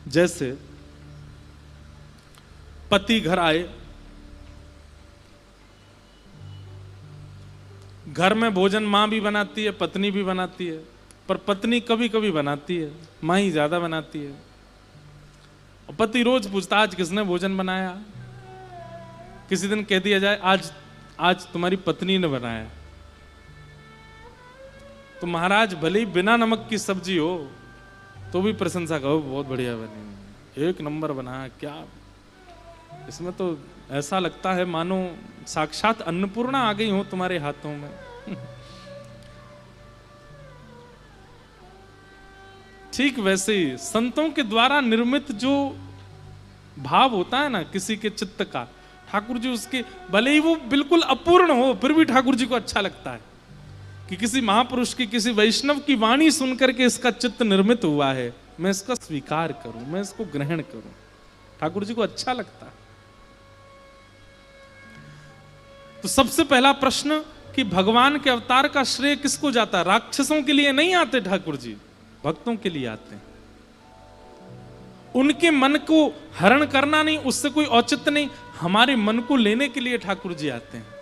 जैसे पति घर आए, घर में भोजन मां भी बनाती है, पत्नी भी बनाती है, पर पत्नी कभी कभी बनाती है, मां ही ज्यादा बनाती है। और पति रोज पूछता आज किसने भोजन बनाया। किसी दिन कह दिया जाए आज तुम्हारी पत्नी ने बनाया, तो महाराज भले ही बिना नमक की सब्जी हो तो भी प्रशंसा करो, बहुत बढ़िया बनी, एक नंबर बना, क्या इसमें तो ऐसा लगता है मानो साक्षात अन्नपूर्णा आ गई हो तुम्हारे हाथों में। ठीक वैसे ही संतों के द्वारा निर्मित जो भाव होता है ना किसी के चित्त का, ठाकुर जी उसके भले ही वो बिल्कुल अपूर्ण हो फिर भी ठाकुर जी को अच्छा लगता है कि किसी महापुरुष की, किसी वैष्णव की वाणी सुनकर के इसका चित्त निर्मित हुआ है, मैं इसका स्वीकार करूं, मैं इसको ग्रहण करूं। ठाकुर जी को अच्छा लगता है। तो सबसे पहला प्रश्न कि भगवान के अवतार का श्रेय किसको जाता है? राक्षसों के लिए नहीं आते ठाकुर जी, भक्तों के लिए आते हैं। उनके मन को हरण करना नहीं, उससे कोई औचित्य नहीं, हमारे मन को लेने के लिए ठाकुर जी आते हैं।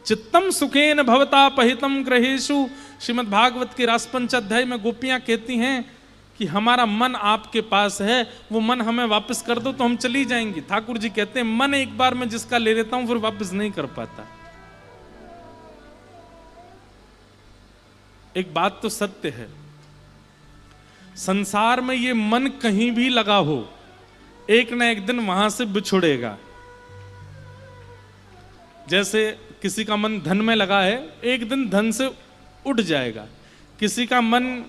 चित्तम सुखेन भवता पहितम ग्रहेशु, श्रीमद् भागवत के रासपंच अध्याय में गोपियां कहती हैं कि हमारा मन आपके पास है, वो मन हमें वापस कर दो तो हम चली जाएंगी। ठाकुर जी कहते हैं मन एक बार मैं जिसका ले लेता हूं फिर वापस नहीं कर पाता। एक बात तो सत्य है, संसार में ये मन कहीं भी लगा हो एक ना एक दिन वहां से बिछुड़ेगा। जैसे किसी का मन धन में लगा है, एक दिन धन से उठ जाएगा। किसी का मन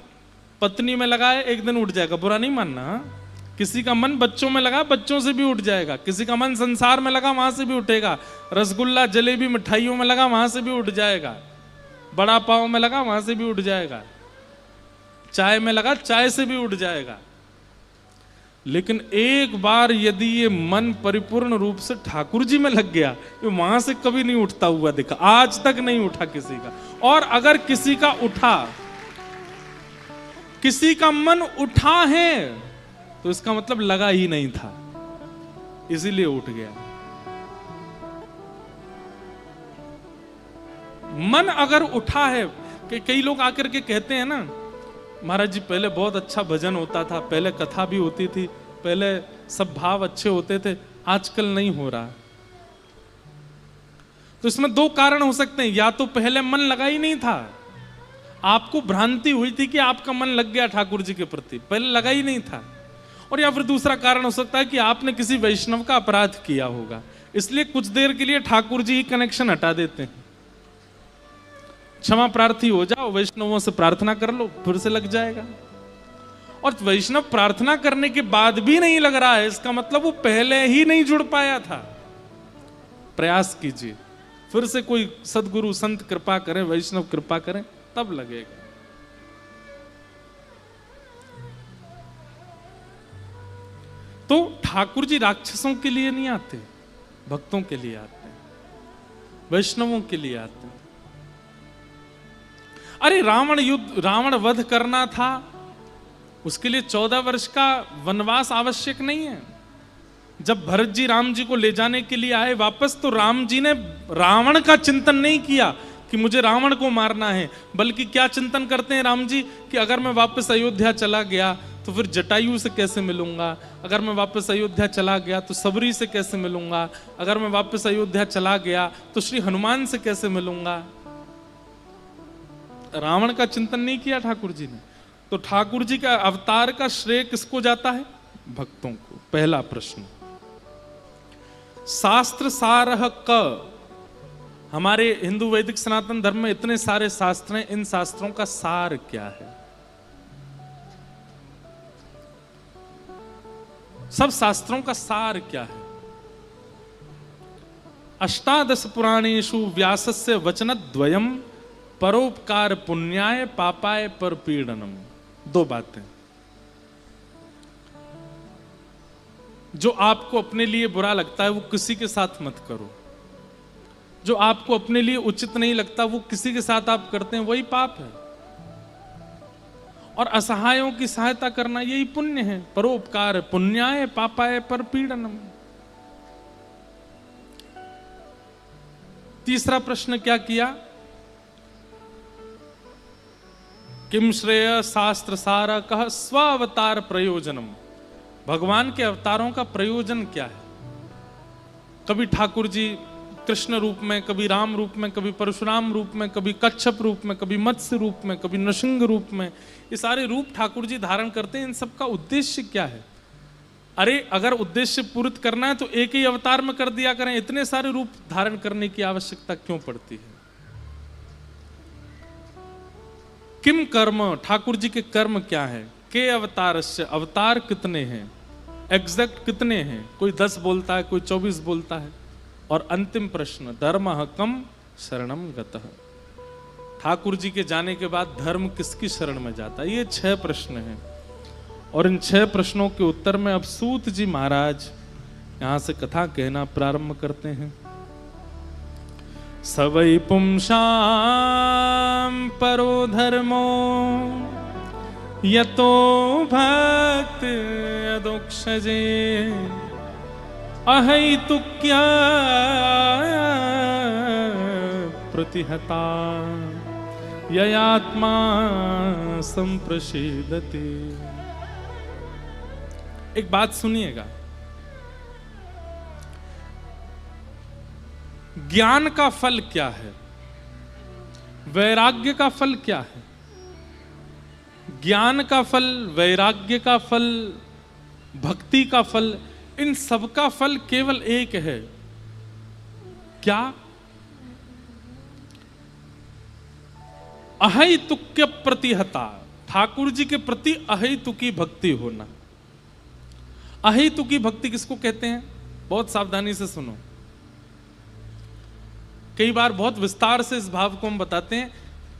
पत्नी में लगा है, एक दिन उठ जाएगा, बुरा नहीं मानना। किसी का मन बच्चों में लगा, बच्चों से भी उठ जाएगा। किसी का मन संसार में लगा, वहां से भी उठेगा। रसगुल्ला जलेबी मिठाइयों में लगा, वहां से भी उठ जाएगा। बड़ा पाव में लगा, वहां से भी उठ जाएगा। चाय में लगा, चाय से भी उठ जाएगा। लेकिन एक बार यदि ये मन परिपूर्ण रूप से ठाकुर जी में लग गया, ये वहां से कभी नहीं उठता हुआ दिखा, आज तक नहीं उठा किसी का। और अगर किसी का उठा, किसी का मन उठा है तो इसका मतलब लगा ही नहीं था, इसीलिए उठ गया। मन अगर उठा है कि कई लोग आकर के कहते हैं ना, महाराज जी पहले बहुत अच्छा भजन होता था, पहले कथा भी होती थी, पहले सब भाव अच्छे होते थे, आजकल नहीं हो रहा। तो इसमें दो कारण हो सकते हैं, या तो पहले मन लगा ही नहीं था, आपको भ्रांति हुई थी कि आपका मन लग गया ठाकुर जी के प्रति, पहले लगा ही नहीं था। और या फिर दूसरा कारण हो सकता है कि आपने किसी वैष्णव का अपराध किया होगा, इसलिए कुछ देर के लिए ठाकुर जी ही कनेक्शन हटा देते हैं। क्षमा प्रार्थी हो जाओ, वैष्णवों से प्रार्थना कर लो, फिर से लग जाएगा। और वैष्णव प्रार्थना करने के बाद भी नहीं लग रहा है, इसका मतलब वो पहले ही नहीं जुड़ पाया था। प्रयास कीजिए, फिर से कोई सदगुरु संत कृपा करें, वैष्णव कृपा करें, तब लगेगा। तो ठाकुर जी राक्षसों के लिए नहीं आते, भक्तों के लिए आते हैं, वैष्णवों के लिए आते हैं। अरे रावण वध करना था, उसके लिए 14 वर्ष का वनवास आवश्यक नहीं है। जब भरत जी राम जी को ले जाने के लिए आए वापस, तो राम जी ने रावण का चिंतन नहीं किया कि मुझे रावण को मारना है, बल्कि क्या चिंतन करते हैं राम जी कि अगर मैं वापस अयोध्या चला गया तो फिर जटायु से कैसे मिलूंगा, अगर मैं वापस अयोध्या चला गया तो सबरी से कैसे मिलूंगा, अगर मैं वापस अयोध्या चला गया तो श्री हनुमान से कैसे मिलूंगा। रावण का चिंतन नहीं किया ठाकुर जी ने। तो ठाकुर जी का अवतार का श्रेय किसको जाता है? भक्तों को। पहला प्रश्न, शास्त्र सारह क, हमारे हिंदू वैदिक सनातन धर्म में इतने सारे शास्त्र हैं, इन शास्त्रों का सार क्या है? सब शास्त्रों का सार क्या है? अष्टादश पुराणेषु व्यासस्य वचनद्वयम् परोपकार पुण्याय पापाय परपीडनम। दो बातें, जो आपको अपने लिए बुरा लगता है वो किसी के साथ मत करो, जो आपको अपने लिए उचित नहीं लगता वो किसी के साथ आप करते हैं, वही पाप है। और असहायों की सहायता करना यही पुण्य है। परोपकार पुण्याय पापाय परपीड़नम। तीसरा प्रश्न क्या किया? किम श्रेय शास्त्र सारा कह स्वावतार प्रयोजनम। भगवान के अवतारों का प्रयोजन क्या है? कभी ठाकुर जी कृष्ण रूप में, कभी राम रूप में, कभी परशुराम रूप में, कभी कच्छप रूप में, कभी मत्स्य रूप में, कभी नृसिंह रूप में, ये सारे रूप ठाकुर जी धारण करते हैं। इन सब का उद्देश्य क्या है? अरे अगर उद्देश्य पूर्ण करना है तो एक ही अवतार में कर दिया करें, इतने सारे रूप धारण करने की आवश्यकता क्यों पड़ती है? किम कर्म, ठाकुर जी के कर्म क्या है? के अवतारस्य, अवतार कितने हैं, एग्जैक्ट कितने हैं? कोई 10 बोलता है, कोई 24 बोलता है। और अंतिम प्रश्न, धर्मः कम शरणम गतः। ठाकुर जी के जाने के बाद धर्म किसकी शरण में जाता है? ये 6 प्रश्न हैं। और इन 6 प्रश्नों के उत्तर में अब सूत जी महाराज यहां से कथा कहना प्रारंभ करते हैं। सवै पुंसां परो धर्मो यतो भक्त यदोक्षजे अहैतुक्या प्रतिहता ययात्मा संप्रसीदते। एक बात सुनिएगा, ज्ञान का फल क्या है? वैराग्य का फल क्या है? ज्ञान का फल, वैराग्य का फल, भक्ति का फल, इन सब का फल केवल एक है। क्या? अहैतुक्य प्रतिहता, ठाकुर जी के प्रति अहैतुकी भक्ति होना। अहैतुकी भक्ति किसको कहते हैं? बहुत सावधानी से सुनो। कई बार बहुत विस्तार से इस भाव को हम बताते हैं।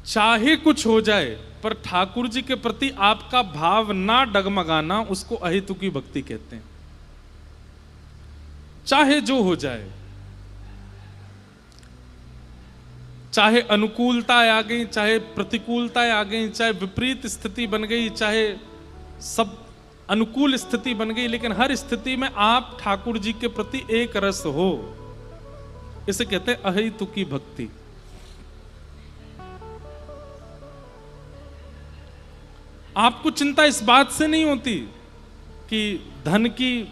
चाहे कुछ हो जाए पर ठाकुर जी के प्रति आपका भाव ना डगमगाना, उसको अहेतुकी भक्ति कहते हैं। चाहे जो हो जाए, चाहे अनुकूलताएं आ गई, चाहे प्रतिकूलताएं आ गई, चाहे विपरीत स्थिति बन गई, चाहे सब अनुकूल स्थिति बन गई, लेकिन हर स्थिति में आप ठाकुर जी के प्रति एक रस हो, इसे कहते हैं अहेतुकी भक्ति। आपको चिंता इस बात से नहीं होती कि धन की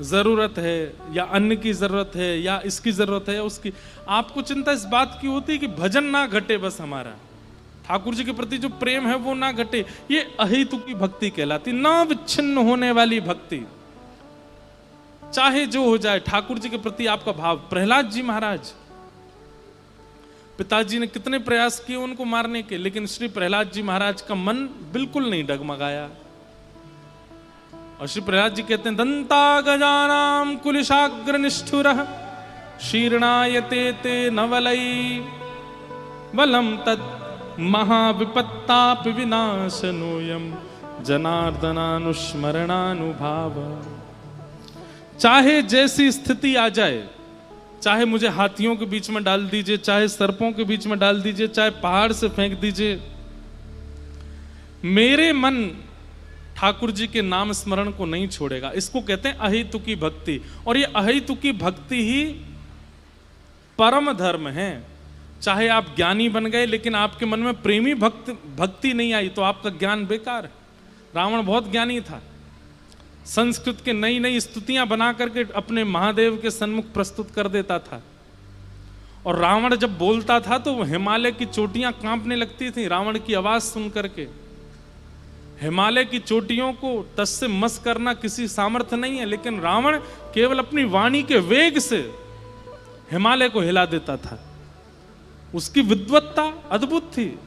जरूरत है या अन्न की जरूरत है या इसकी जरूरत है या उसकी। आपको चिंता इस बात की होती है कि भजन ना घटे, बस हमारा ठाकुर जी के प्रति जो प्रेम है वो ना घटे। ये अहेतुकी भक्ति कहलाती, ना विच्छिन्न होने वाली भक्ति। चाहे जो हो जाए, ठाकुर जी के प्रति आपका भाव। प्रहलाद जी महाराज, पिताजी ने कितने प्रयास किए उनको मारने के, लेकिन श्री प्रहलाद जी महाराज का मन बिल्कुल नहीं डगमगाया। और श्री प्रहलाद जी कहते हैं, दंता गजानाम कुलिशाग्र निष्ठुरः शीर्णायते ते नवलई वलम तत् महाविपत्तापि विनाशनोयम जनार्दनानुस्मरणानुभाव। चाहे जैसी स्थिति आ जाए, चाहे मुझे हाथियों के बीच में डाल दीजिए, चाहे सर्पों के बीच में डाल दीजिए, चाहे पहाड़ से फेंक दीजिए, मेरे मन ठाकुर जी के नाम स्मरण को नहीं छोड़ेगा। इसको कहते हैं अहेतुकी भक्ति। और ये अहेतुकी भक्ति ही परम धर्म है। चाहे आप ज्ञानी बन गए लेकिन आपके मन में प्रेमी भक्ति नहीं आई तो आपका ज्ञान बेकार है। रावण बहुत ज्ञानी था, संस्कृत के नई नई स्तुतियां बना करके अपने महादेव के सन्मुख प्रस्तुत कर देता था। और रावण जब बोलता था तो हिमालय की चोटियां कांपने लगती थी रावण की आवाज सुन करके। हिमालय की चोटियों को तस से मस करना किसी सामर्थ्य नहीं है, लेकिन रावण केवल अपनी वाणी के वेग से हिमालय को हिला देता था। उसकी विद्वत्ता अद्भुत थी।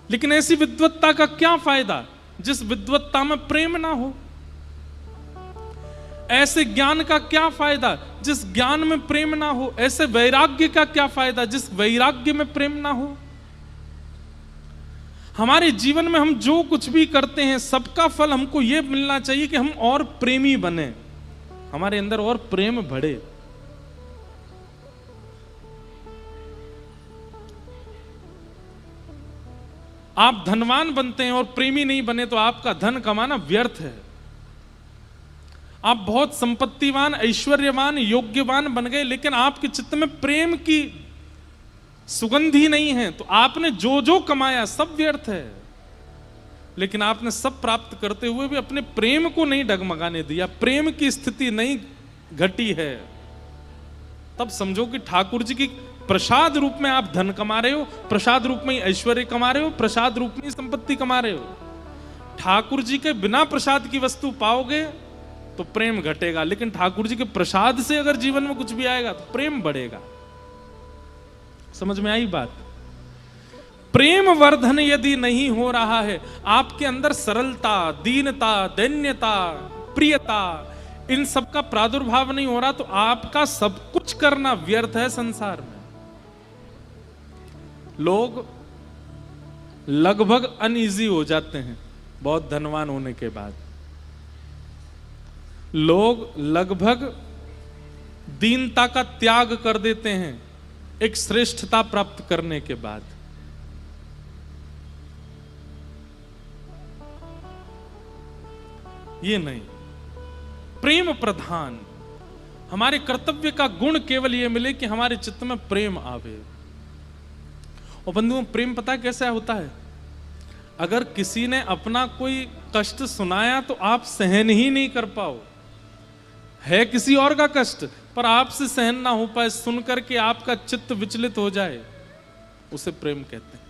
लेकिन ऐसी विद्वत्ता का क्या फायदा जिस विद्वत्ता में प्रेम ना हो? ऐसे ज्ञान का क्या फायदा जिस ज्ञान में प्रेम ना हो? ऐसे वैराग्य का क्या फायदा जिस वैराग्य में प्रेम ना हो? हमारे जीवन में हम जो कुछ भी करते हैं सबका फल हमको यह मिलना चाहिए कि हम और प्रेमी बने, हमारे अंदर और प्रेम बढ़े। आप धनवान बनते हैं और प्रेमी नहीं बने तो आपका धन कमाना व्यर्थ है। आप बहुत संपत्तिवान, ऐश्वर्यवान, योग्यवान बन गए, लेकिन आपके चित्त में प्रेम की सुगंधी नहीं है, तो आपने जो जो कमाया सब व्यर्थ है। लेकिन आपने सब प्राप्त करते हुए भी अपने प्रेम को नहीं डगमगाने दिया, प्रेम की स्थिति नहीं घटी है, तब समझो कि ठाकुर जी की प्रसाद रूप में आप धन कमा रहे हो, प्रसाद रूप में ऐश्वर्य कमा रहे हो, प्रसाद रूप में संपत्ति कमा रहे हो। ठाकुर जी के बिना प्रसाद की वस्तु पाओगे तो प्रेम घटेगा, लेकिन ठाकुर जी के प्रसाद से अगर जीवन में कुछ भी आएगा तो प्रेम बढ़ेगा। समझ में आई बात? प्रेम वर्धन यदि नहीं हो रहा है, आपके अंदर सरलता, दीनता, दैन्यता, प्रियता, इन सब का प्रादुर्भाव नहीं हो रहा, तो आपका सब कुछ करना व्यर्थ है संसार में। लोग लगभग अनईजी हो जाते हैं बहुत धनवान होने के बाद। लोग लगभग दीनता का त्याग कर देते हैं एक श्रेष्ठता प्राप्त करने के बाद। ये नहीं, प्रेम प्रधान। हमारे कर्तव्य का गुण केवल ये मिले कि हमारे चित्त में प्रेम आवे। और बंधुओं, प्रेम पता कैसा होता है? अगर किसी ने अपना कोई कष्ट सुनाया तो आप सहन ही नहीं कर पाओ, है किसी और का कष्ट पर आपसे सहन ना हो पाए, सुन करके आपका चित्त विचलित हो जाए, उसे प्रेम कहते हैं।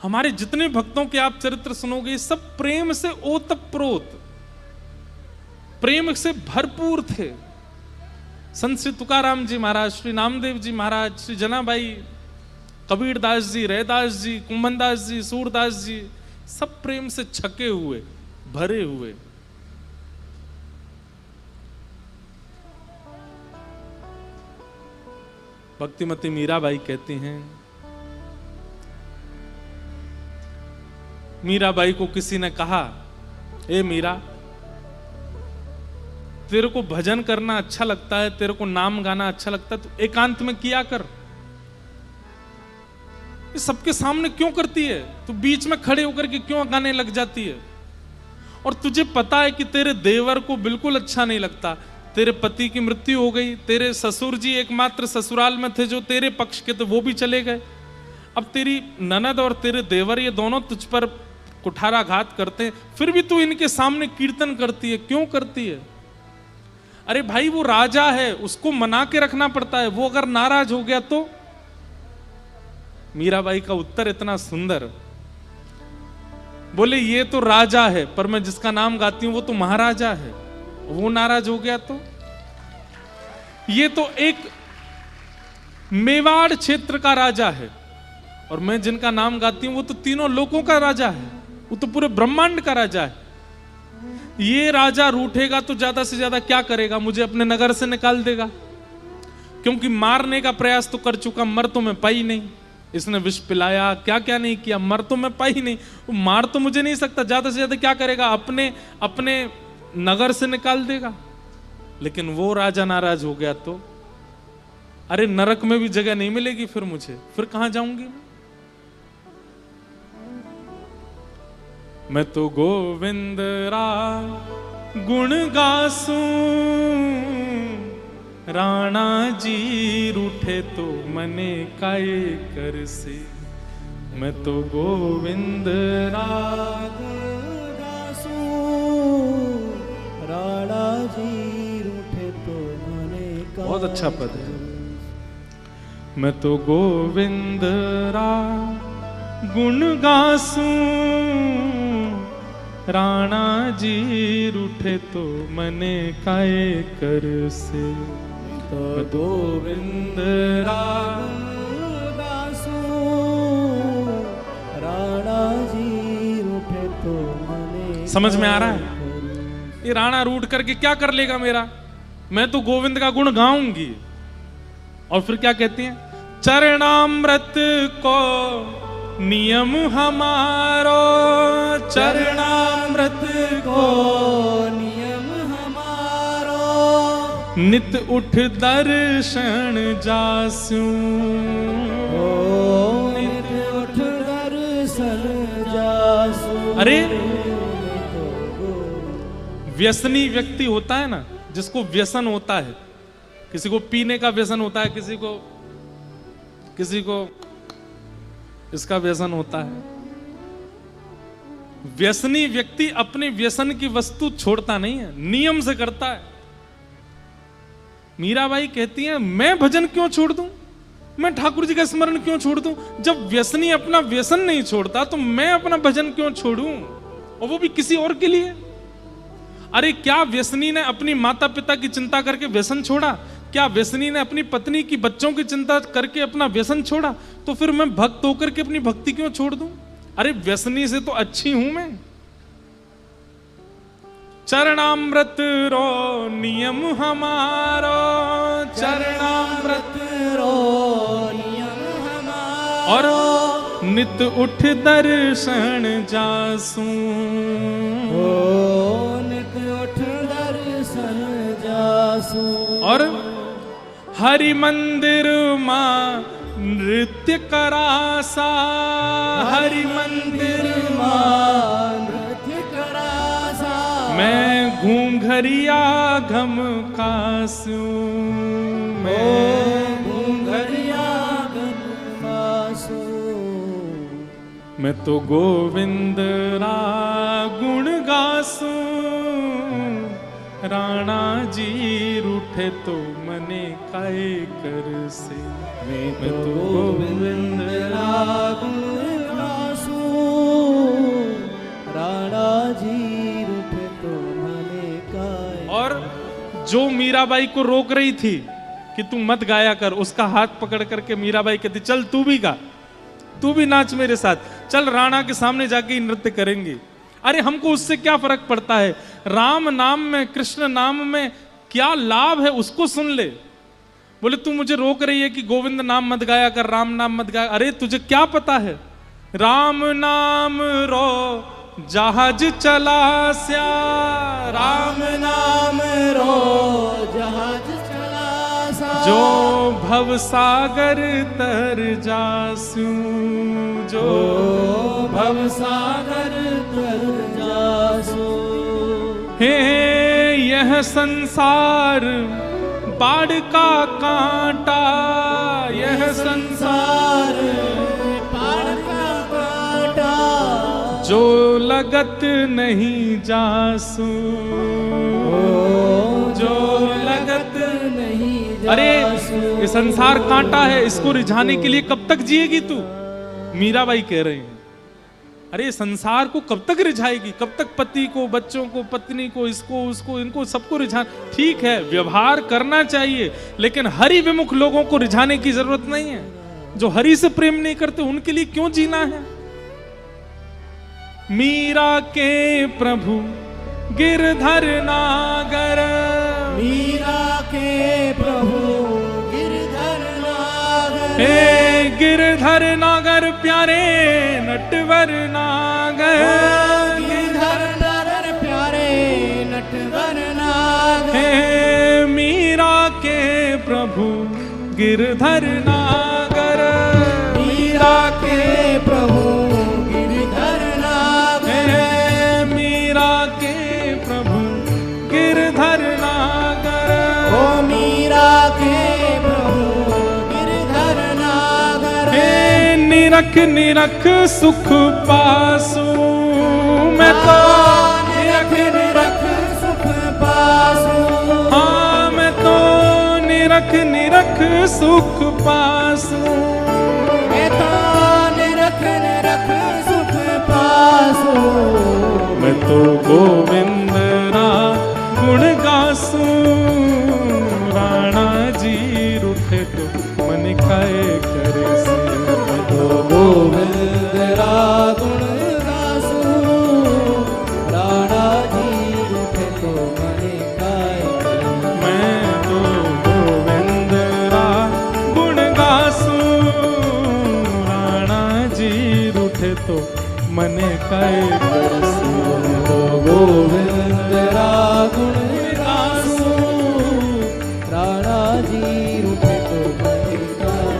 हमारे जितने भक्तों के आप चरित्र सुनोगे सब प्रेम से ओतप्रोत, प्रेम से भरपूर थे। संत श्री तुकाराम जी महाराज, श्री नामदेव जी महाराज, श्री जनाबाई, कबीरदास जी, रैदास जी, कुंभनदास जी, सूरदास जी, सब प्रेम से छके हुए, भरे हुए। भक्तिमती मीराबाई कहती हैं, मीराबाई को किसी ने कहा, ए मीरा, तेरे को भजन करना अच्छा लगता है, तेरे को नाम गाना अच्छा लगता है, तो एकांत में किया कर, ये सबके सामने क्यों करती है? तू बीच में खड़े होकर के क्यों गाने लग जाती है? और तुझे पता है कि तेरे देवर को बिल्कुल अच्छा नहीं लगता, तेरे पति की मृत्यु हो गई, तेरे ससुर जी एकमात्र ससुराल में थे जो तेरे पक्ष के थे, वो भी चले गए, अब तेरी ननद और तेरे देवर ये दोनों तुझ पर कुठाराघात करते हैं, फिर भी तू इनके सामने कीर्तन करती है, क्यों करती है? अरे भाई, वो राजा है, उसको मना के रखना पड़ता है, वो अगर नाराज हो गया तो? मीराबाई का उत्तर इतना सुंदर, बोले ये तो राजा है, पर मैं जिसका नाम गाती हूं वो तो महाराजा है, वो नाराज हो गया तो? ये तो एक मेवाड़ क्षेत्र का राजा है, और मैं जिनका नाम गाती हूं वो तो तीनों लोकों का राजा है, वो तो पूरे ब्रह्मांड का राजा है। ये राजा रूठेगा तो ज्यादा से ज्यादा क्या करेगा? मुझे अपने नगर से निकाल देगा, क्योंकि मारने का प्रयास तो कर चुका, मर तो मैं पाई नहीं। इसने विष पिलाया, क्या क्या नहीं किया, मर तो मैं पाई नहीं, वो मार तो मुझे नहीं सकता, ज्यादा से ज्यादा क्या करेगा? अपने अपने नगर से निकाल देगा। लेकिन वो राजा नाराज हो गया तो? अरे नरक में भी जगह नहीं मिलेगी फिर मुझे, फिर कहां जाऊंगी मैं तो गोविंद रा गुण गासूं, राणा जी रूठे तो मने काये कर से। मैं तो गोविंद राग गासूं, राणा जी रूठे तो मने काये। बहुत अच्छा पद है। मैं तो गोविंद रा गुण गासूं, राणा जी रूठे तो मने काये कर से। तो गोविंद राग गासूं, राणा जी रूठे तो मने। समझ में आ रहा है? ये राणा रूठ करके क्या कर लेगा मेरा? मैं तो गोविंद का गुण गाऊंगी। और फिर क्या कहती हैं? चरणामृत को नियम हमारो, चरणामृत को नियम हमारो, नित उठ दर्शन जासूं, अरे व्यसनी व्यक्ति होता है ना, जिसको व्यसन होता है, किसी को पीने का व्यसन होता है, किसी को इसका व्यसन होता है। व्यसनी व्यक्ति अपने व्यसन की वस्तु छोड़ता नहीं है, नियम से करता है। मीराबाई कहती है मैं भजन क्यों छोड़ दूं, मैं ठाकुर जी का स्मरण क्यों छोड़ दूं? जब व्यसनी अपना व्यसन नहीं छोड़ता तो मैं अपना भजन क्यों छोड़ूं, और वो भी किसी और के लिए? अरे क्या व्यसनी ने अपनी माता पिता की चिंता करके व्यसन छोड़ा? क्या व्यसनी ने अपनी पत्नी की बच्चों की चिंता करके अपना व्यसन छोड़ा? तो फिर मैं भक्त होकर के अपनी भक्ति क्यों छोड़ दूं? अरे व्यसनी से तो अच्छी हूं मैं। चरणामृत रो नियम हमारो, चरणामृत रो नियम हमारो, और नित उठ दर्शन जासू, नित उठ दर्शन जासू, और हरि मंदिर मां नृत्य करासा, हरि मंदिर मां नृत्य करासा, मैं घूंघरिया घम कासू, मैं घूंघरिया घम कासू, मैं तो गोविंद रा गुण गासू, राणा जी रूठे तो मने काहे कर से, मैं तो गोविंद रा गुण गासू, राणा जी रूठे तो मने काहे। और जो मीराबाई को रोक रही थी कि तू मत गाया कर, उसका हाथ पकड़ करके मीराबाई कहती चल तू भी गा, तू भी नाच मेरे साथ, चल राणा के सामने जाके नृत्य करेंगे। अरे हमको उससे क्या फर्क पड़ता है, राम नाम में, कृष्ण नाम में क्या लाभ है उसको सुन ले। बोले तू मुझे रोक रही है कि गोविंद नाम मत गाया कर, राम नाम मत गाया। अरे तुझे क्या पता है, राम नाम रो जहाज चला स्या, राम नाम रो जहाज चला सा, जो भव सागर तर जासू, जो भव सागर तर जासू, हे यह संसार बाढ़ का कांटा, यह संसार बाढ़ का कांटा, जो लगत नहीं जासू, जो लगत नहीं जासू। अरे ये संसार कांटा है, इसको रिझाने के लिए कब तक जिएगी तू? मीराबाई कह रही है। अरे संसार को कब तक रिझाएगी, कब तक पति को, बच्चों को, पत्नी को, इसको उसको, इनको सबको रिझा। ठीक है व्यवहार करना चाहिए, लेकिन हरि विमुख लोगों को रिझाने की जरूरत नहीं है। जो हरि से प्रेम नहीं करते उनके लिए क्यों जीना है? मीरा के प्रभु गिरधर नागर, मीरा के प्रभु गिरधर नागर, हे गिरधर नागर प्यारे नटवर नागर, गिरधर नागर प्यारे नटवर नागर, हे मीरा के प्रभु गिरधर नागर, मीरा के प्रभु गिरधर नागर, हे मीरा के प्रभु गिरधर नागर, ओ मीरा के प्रभु गिरधर नागर, हे निरख निरख सुख पासू, मैं तो निरख निरख सुख पासू, हाँ मैं तो निरख निरख सुख पासू, मैं तो निरख निरख सुख पासू, मैं तो गोविंद रा गुण गासू, राणा जी रूठे तो मन काहे करे से, मैं तो गोविंद रा गुण गासू, राणा जी रूठे तो मन काहे करे, मैं तो गोविंद रा गुण गासू, राणा जी रूठे तो मन काहे करे से, तो गोविंद रा गुण गासू, राणा जी रूठे तो मन काहे।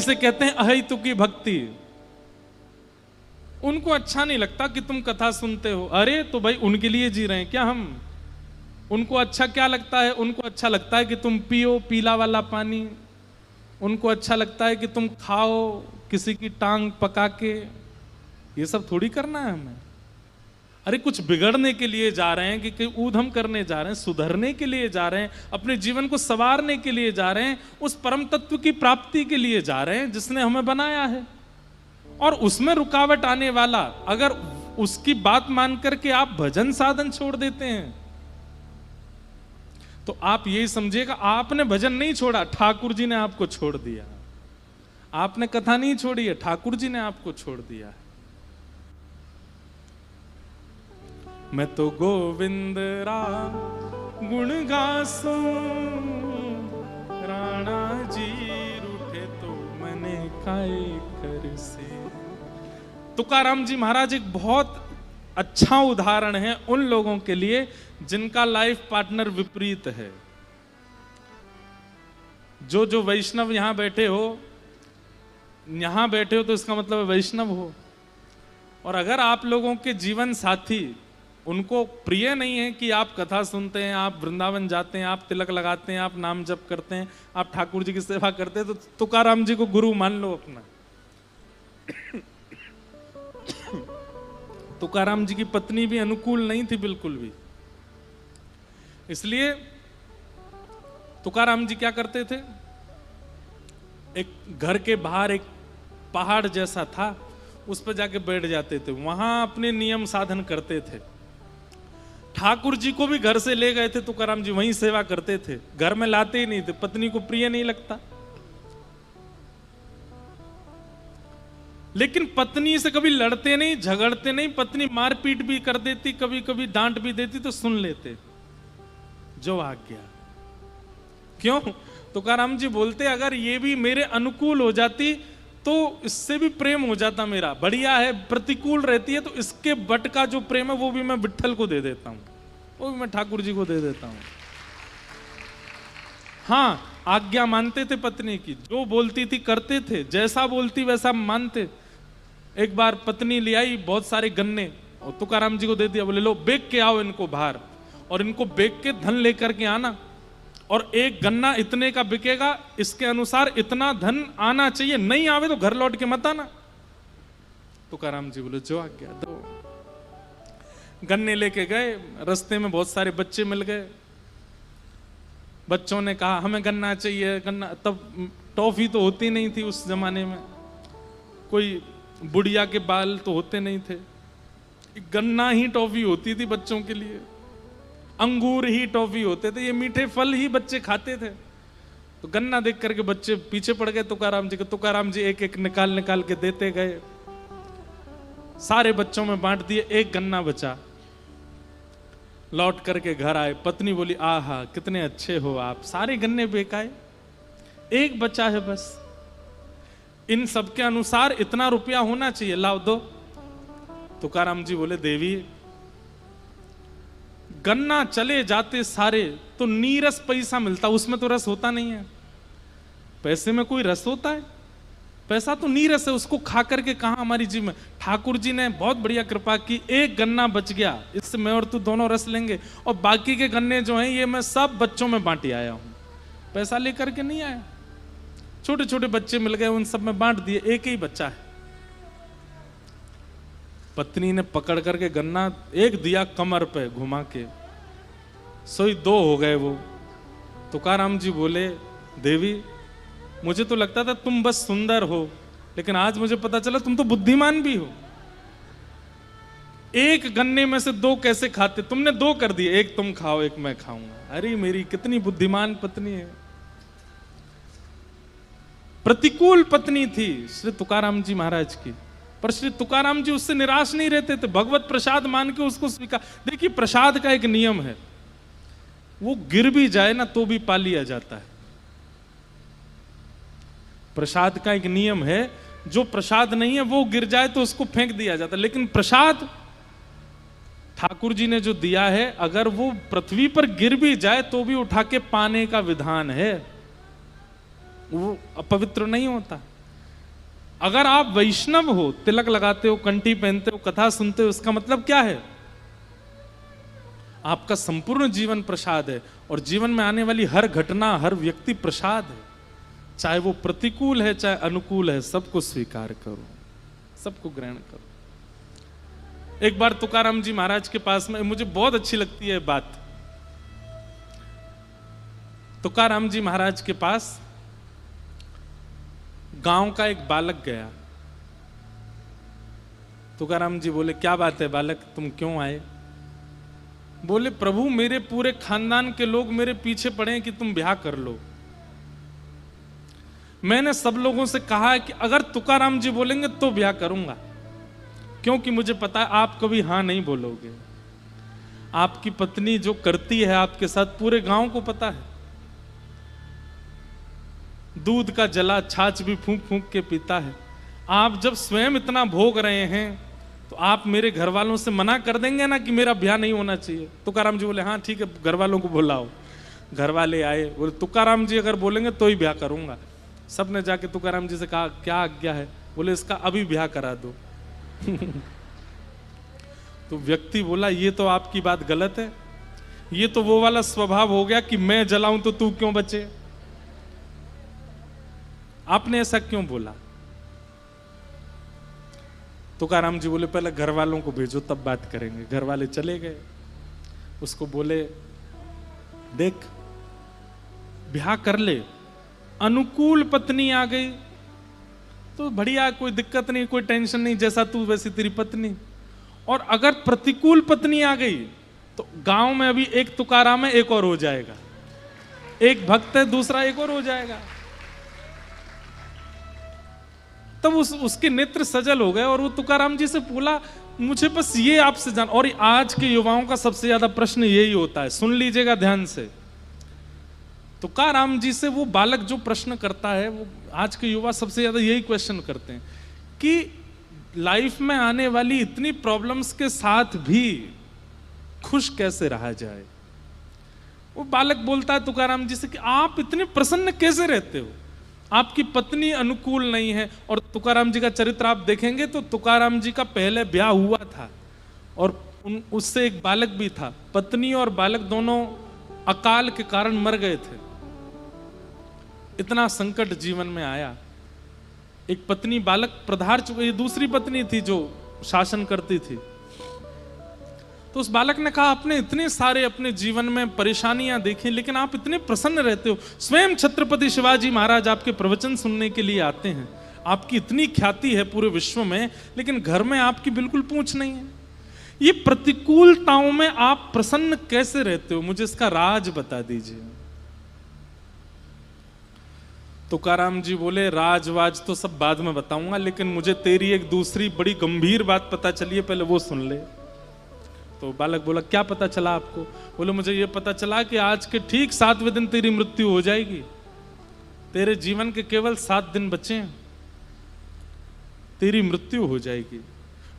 इसे कहते हैं अहेतु की भक्ति। उनको अच्छा नहीं लगता कि तुम कथा सुनते हो। अरे तो भाई उनके लिए जी रहे हैं क्या हम? उनको अच्छा क्या लगता है? उनको अच्छा लगता है कि तुम पियो पीला वाला पानी। उनको अच्छा लगता है कि तुम खाओ किसी की टांग पका के। ये सब थोड़ी करना है हमें। अरे कुछ बिगड़ने के लिए जा रहे हैं कि ऊधम करने जा रहे हैं, सुधरने के लिए जा रहे हैं, अपने जीवन को संवारने के लिए जा रहे हैं, उस परम तत्व की प्राप्ति के लिए जा रहे हैं जिसने हमें बनाया है। और उसमें रुकावट आने वाला, अगर उसकी बात मान करके आप भजन साधन छोड़ देते हैं तो आप यही समझिएगा आपने भजन नहीं छोड़ा, ठाकुर जी ने आपको छोड़ दिया। आपने कथा नहीं छोड़ी है, ठाकुर जी ने आपको छोड़ दिया है। मैं तो गोविंद राम गुण गासो, राणा जी रूठे तो मने काय कर से। तुकाराम जी महाराज एक बहुत अच्छा उदाहरण है उन लोगों के लिए जिनका लाइफ पार्टनर विपरीत है। जो वैष्णव यहां बैठे हो तो इसका मतलब वैष्णव हो। और अगर आप लोगों के जीवन साथी उनको प्रिय नहीं है कि आप कथा सुनते हैं, आप वृंदावन जाते हैं, आप तिलक लगाते हैं, आप नाम जप करते हैं, आप ठाकुर जी की सेवा करते हैं, तो तुकाराम जी को गुरु मान लो अपना। तुकाराम जी की पत्नी भी अनुकूल नहीं थी बिल्कुल भी। इसलिए तुकाराम जी क्या करते थे, एक घर के बाहर एक पहाड़ जैसा था, उस पर जाके बैठ जाते थे, वहां अपने नियम साधन करते थे। ठाकुर जी को भी घर से ले गए थे तुकाराम जी, वहीं सेवा करते थे, घर में लाते ही नहीं थे, पत्नी को प्रिय नहीं लगता। लेकिन पत्नी से कभी लड़ते नहीं, झगड़ते नहीं, पत्नी मारपीट भी कर देती, कभी कभी डांट भी देती तो सुन लेते, जो आज्ञा। क्यों? तुकाराम जी बोलते अगर ये भी मेरे अनुकूल हो जाती तो इससे भी प्रेम हो जाता मेरा, बढ़िया है। प्रतिकूल रहती है तो इसके बट का जो प्रेम है वो भी मैं विट्ठल को दे देता हूं, वो भी मैं ठाकुर जी को दे देता हूं। हाँ, आज्ञा मानते थे पत्नी की, जो बोलती थी करते थे, जैसा बोलती वैसा मानते। एक बार पत्नी ले आई बहुत सारे गन्ने और तुकाराम जी को दे दिया, बोले लो बेच के आओ इनको बाहर, और इनको बेच के धन लेकर के आना, और एक गन्ना इतने का बिकेगा, इसके अनुसार इतना धन आना चाहिए, नहीं आवे तो घर लौट के मत आना। तुकाराम जी बोले जो आज्ञा दो। गन्ने लेके गए, रास्ते में बहुत सारे बच्चे मिल गए, बच्चों ने कहा हमें गन्ना चाहिए, गन्ना। तब टॉफी तो होती नहीं थी उस जमाने में, कोई बुढ़िया के बाल तो होते नहीं थे, गन्ना ही टॉफी होती थी बच्चों के लिए, अंगूर ही टॉफी होते थे, ये मीठे फल ही बच्चे खाते थे। तो गन्ना देख करके बच्चे पीछे पड़ गए तुकाराम जी के। तुकाराम जी एक एक निकाल निकाल के देते गए, सारे बच्चों में बांट दिए, एक गन्ना बचा। लौट करके घर आए, पत्नी बोली आहा कितने अच्छे हो आप, सारे गन्ने बेकाए, एक बचा है बस, इन सबके अनुसार इतना रुपया होना चाहिए, लाओ दो। तुकाराम जी बोले देवी गन्ना चले जाते सारे तो नीरस पैसा मिलता, उसमें तो रस होता नहीं है। पैसे में कोई रस होता है? पैसा तो नीरस है, उसको खा करके कहां हमारी जीव में। ठाकुर जी ने बहुत बढ़िया कृपा की, एक गन्ना बच गया, इससे मैं और तू दोनों रस लेंगे, और बाकी के गन्ने जो हैं ये मैं सब बच्चों में बांटी आया हूं, पैसा लेकर के नहीं आया। छोटे छोटे बच्चे मिल गए, उन सब में बांट दिए, एक ही बच्चा है। पत्नी ने पकड़ करके गन्ना एक दिया कमर पे घुमा के, सोई दो हो गए वो। तुकाराम जी बोले देवी मुझे तो लगता था तुम बस सुंदर हो, लेकिन आज मुझे पता चला तुम तो बुद्धिमान भी हो। एक गन्ने में से दो कैसे खाते? तुमने दो कर दिए, एक तुम खाओ एक मैं खाऊंगा। अरे मेरी कितनी बुद्धिमान पत्नी है। प्रतिकूल पत्नी थी श्री तुकाराम जी महाराज की, पर श्री तुकाराम जी उससे निराश नहीं रहते थे, भगवत प्रसाद मान के उसको स्वीकार। देखिए प्रसाद का एक नियम है, वो गिर भी जाए ना तो भी पा लिया जाता है। प्रसाद का एक नियम है, जो प्रसाद नहीं है वो गिर जाए तो उसको फेंक दिया जाता है, लेकिन प्रसाद ठाकुर जी ने जो दिया है अगर वो पृथ्वी पर गिर भी जाए तो भी उठा के पाने का विधान है, वो अपवित्र नहीं होता। अगर आप वैष्णव हो, तिलक लगाते हो, कंठी पहनते हो, कथा सुनते हो, इसका मतलब क्या है? आपका संपूर्ण जीवन प्रसाद है, और जीवन में आने वाली हर घटना, हर व्यक्ति प्रसाद है, चाहे वो प्रतिकूल है चाहे अनुकूल है, सबको स्वीकार करो, सबको ग्रहण करो। एक बार तुकाराम जी महाराज के पास में, मुझे बहुत अच्छी लगती है बात, तुकाराम जी महाराज के पास गांव का एक बालक गया। तुकाराम जी बोले, क्या बात है बालक, तुम क्यों आए? बोले, प्रभु मेरे पूरे खानदान के लोग मेरे पीछे पड़े हैं कि तुम ब्याह कर लो। मैंने सब लोगों से कहा है कि अगर तुकाराम जी बोलेंगे तो ब्याह करूंगा, क्योंकि मुझे पता है आप कभी हां नहीं बोलोगे। आपकी पत्नी जो करती है आपके साथ पूरे गांव को पता है। दूध का जला छाछ भी फूंक फूंक के पीता है। आप जब स्वयं इतना भोग रहे हैं तो आप मेरे घर वालों से मना कर देंगे ना कि मेरा ब्याह नहीं होना चाहिए? तुकाराम जी बोले, हाँ ठीक है, घर वालों को बुलाओ। घर वाले आए, बोले तुकाराम जी अगर बोलेंगे तो ही ब्याह करूंगा। सबने जाके तुकाराम जी से कहा, क्या आज्ञा है? बोले, इसका अभी ब्याह करा दो। तो व्यक्ति बोला, ये तो आपकी बात गलत है, ये तो वो वाला स्वभाव हो गया कि मैं जलाऊं तो तू क्यों बचे। आपने ऐसा क्यों बोला? तुकाराम जी बोले, पहले घर वालों को भेजो तब बात करेंगे। घर वाले चले गए, उसको बोले, देख ब्याह कर ले, अनुकूल पत्नी आ गई तो बढ़िया, कोई दिक्कत नहीं, कोई टेंशन नहीं, जैसा तू वैसी तेरी पत्नी। और अगर प्रतिकूल पत्नी आ गई तो गांव में अभी एक तुकाराम है, एक और हो जाएगा, एक भक्त है, दूसरा एक और हो जाएगा। तब उसके नेत्र सजल हो गए और वो तुकाराम जी से बोला, मुझे बस ये आपसे जान। और आज के युवाओं का सबसे ज्यादा प्रश्न यही होता है, सुन लीजिएगा ध्यान से। तुकाराम जी से वो बालक जो प्रश्न करता है, वो आज के युवा सबसे ज्यादा यही क्वेश्चन करते हैं कि लाइफ में आने वाली इतनी प्रॉब्लम्स के साथ भी खुश कैसे रहा जाए। वो बालक बोलता है तुकाराम जी से कि आप इतने प्रसन्न कैसे रहते हो, आपकी पत्नी अनुकूल नहीं है। और तुकाराम जी का चरित्र आप देखेंगे तो तुकाराम जी का पहले ब्याह हुआ था और उससे एक बालक भी था। पत्नी और बालक दोनों अकाल के कारण मर गए थे। इतना संकट जीवन में आया। एक पत्नी बालक प्रधार चुकी, दूसरी पत्नी थी जो शासन करती थी। तो उस बालक ने कहा, आपने इतने सारे अपने जीवन में परेशानियां देखी, लेकिन आप इतने प्रसन्न रहते हो। स्वयं छत्रपति शिवाजी महाराज आपके प्रवचन सुनने के लिए आते हैं, आपकी इतनी ख्याति है पूरे विश्व में, लेकिन घर में आपकी बिल्कुल पूछ नहीं है। ये प्रतिकूलताओं में आप प्रसन्न कैसे रहते हो, मुझे इसका राज बता दीजिए। तुकाराम जी बोले, राजवाज तो सब बाद में बताऊंगा, लेकिन मुझे तेरी एक दूसरी बड़ी गंभीर बात पता चली है, पहले वो सुन ले। तो बालक बोला, क्या पता चला आपको? बोले, मुझे ये पता चला कि आज के ठीक 7वें दिन तेरी मृत्यु हो जाएगी। तेरे जीवन के केवल 7 दिन बचे हैं, तेरी मृत्यु हो जाएगी।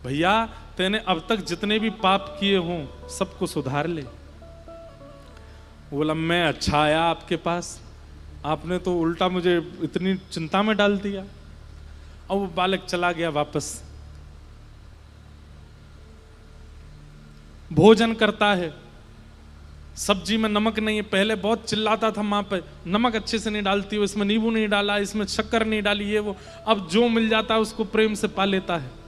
भैया, तूने अब तक जितने भी पाप किए हों सबको सुधार ले। बोला, मैं अच्छा आया आपके पास, आपने तो उल्टा मुझे इतनी चिंता में डाल दिया। और वो बालक चला गया वापस। भोजन करता है, सब्जी में नमक नहीं है। पहले बहुत चिल्लाता था माँ पे, नमक अच्छे से नहीं डालती हो, इसमें नींबू नहीं डाला, इसमें शक्कर नहीं डाली, ये वो। अब जो मिल जाता है उसको प्रेम से पा लेता है।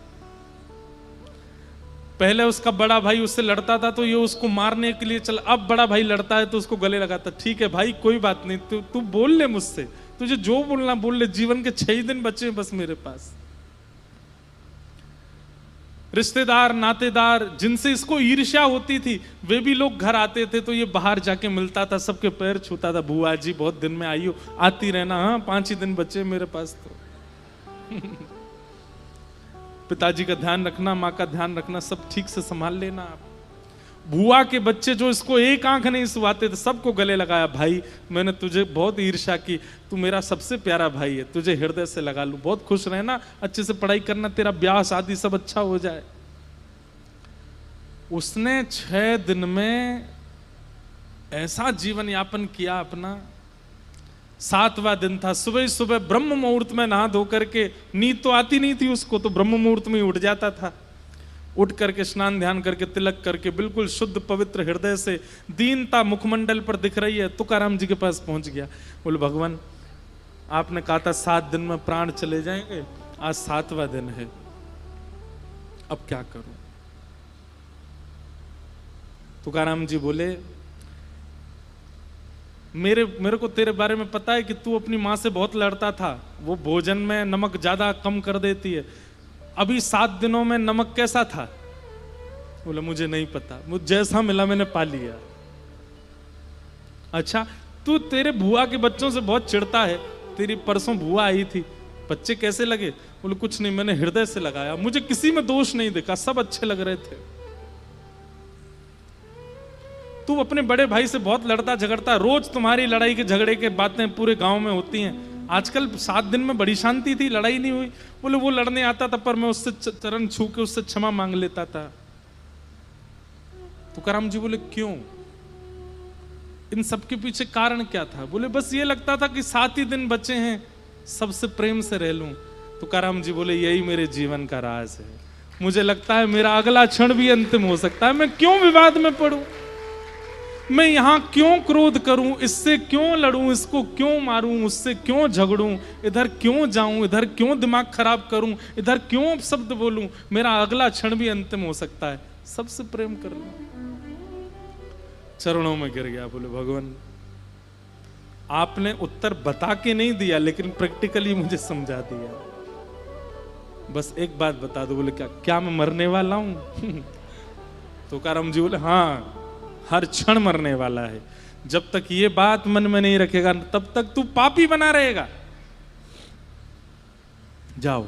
पहले उसका बड़ा भाई उससे लड़ता था तो ये उसको मारने के लिए चला, अब बड़ा भाई लड़ता है तो उसको गले लगाता। ठीक है भाई, कोई बात नहीं, तू बोल ले मुझसे, तुझे जो बोलना बोल ले, जीवन के 6 दिन बचे बस मेरे पास। रिश्तेदार नातेदार जिनसे इसको ईर्ष्या होती थी, वे भी लोग घर आते थे तो ये बाहर जाके मिलता था, सबके पैर छूता था। बुआ जी बहुत दिन में आई हो, आती रहना, हाँ 5 ही दिन बचे मेरे पास तो। पिताजी का ध्यान रखना, माँ का ध्यान रखना, सब ठीक से संभाल लेना आप। बुआ के बच्चे जो इसको एक आंख नहीं सुहाते थे, सबको गले लगाया, भाई मैंने तुझे बहुत ईर्ष्या की, तू मेरा सबसे प्यारा भाई है, तुझे हृदय से लगा लूं, बहुत खुश रहना, अच्छे से पढ़ाई करना, तेरा ब्याह शादी सब अच्छा हो जाए। उसने 6 दिन में ऐसा जीवन यापन किया अपना, 7वां दिन था, सुबह सुबह ब्रह्म मुहूर्त में नहा धो करके, नींद तो आती नहीं थी उसको, तो ब्रह्म मुहूर्त में ही उठ जाता था। उठ करके स्नान ध्यान करके तिलक करके बिल्कुल शुद्ध पवित्र हृदय से, दीनता मुखमंडल पर दिख रही है, तुकाराम जी के पास पहुंच गया। बोले भगवान आपने कहा था 7 दिन में प्राण चले जाएंगे, आज 7वां दिन है, अब क्या करूं? तुकाराम जी बोले मेरे को तेरे बारे में पता है कि तू अपनी माँ से बहुत लड़ता था, वो भोजन में नमक ज्यादा कम कर देती है। अभी 7 दिनों में नमक कैसा था? बोला मुझे नहीं पता, मुझे जैसा मिला मैंने पा लिया। अच्छा तू तेरे बुआ के बच्चों से बहुत चिढ़ता है, तेरी परसों बुआ आई थी, बच्चे कैसे लगे? बोले कुछ नहीं, मैंने हृदय से लगाया, मुझे किसी में दोष नहीं दिखा, सब अच्छे लग रहे थे। तू अपने बड़े भाई से बहुत लड़ता झगड़ता, रोज तुम्हारी लड़ाई के झगड़े के बातें पूरे गांव में होती हैं। आजकल 7 दिन में बड़ी शांति थी, लड़ाई नहीं हुई। बोले वो लड़ने आता था पर मैं उससे चरण छू के उससे क्षमा मांग लेता था। तुकाराम जी बोले क्यों? इन सब के पीछे कारण क्या था? बोले बस ये लगता था कि 7 ही दिन बचे हैं, सबसे प्रेम से रह लूं। तुकाराम जी बोले यही मेरे जीवन का राज है, मुझे लगता है मेरा अगला क्षण भी अंतिम हो सकता है, मैं क्यों विवाद में पड़ूं, मैं यहां क्यों क्रोध करूं, इससे क्यों लड़ूं, इसको क्यों मारूं, उससे क्यों झगड़ूं, इधर क्यों जाऊं, इधर क्यों दिमाग खराब करूं, इधर क्यों शब्द बोलूं, मेरा अगला क्षण भी अंतिम हो सकता है, सबसे प्रेम कर लूं। चरणों में गिर गया। बोले भगवान आपने उत्तर बता के नहीं दिया, लेकिन प्रैक्टिकली मुझे समझा दिया, बस एक बात बता दो। बोले क्या मैं मरने वाला हूं? तुकाराम जी बोले हाँ, हर क्षण मरने वाला है, जब तक ये बात मन में नहीं रखेगा तब तक तू पापी बना रहेगा। जाओ,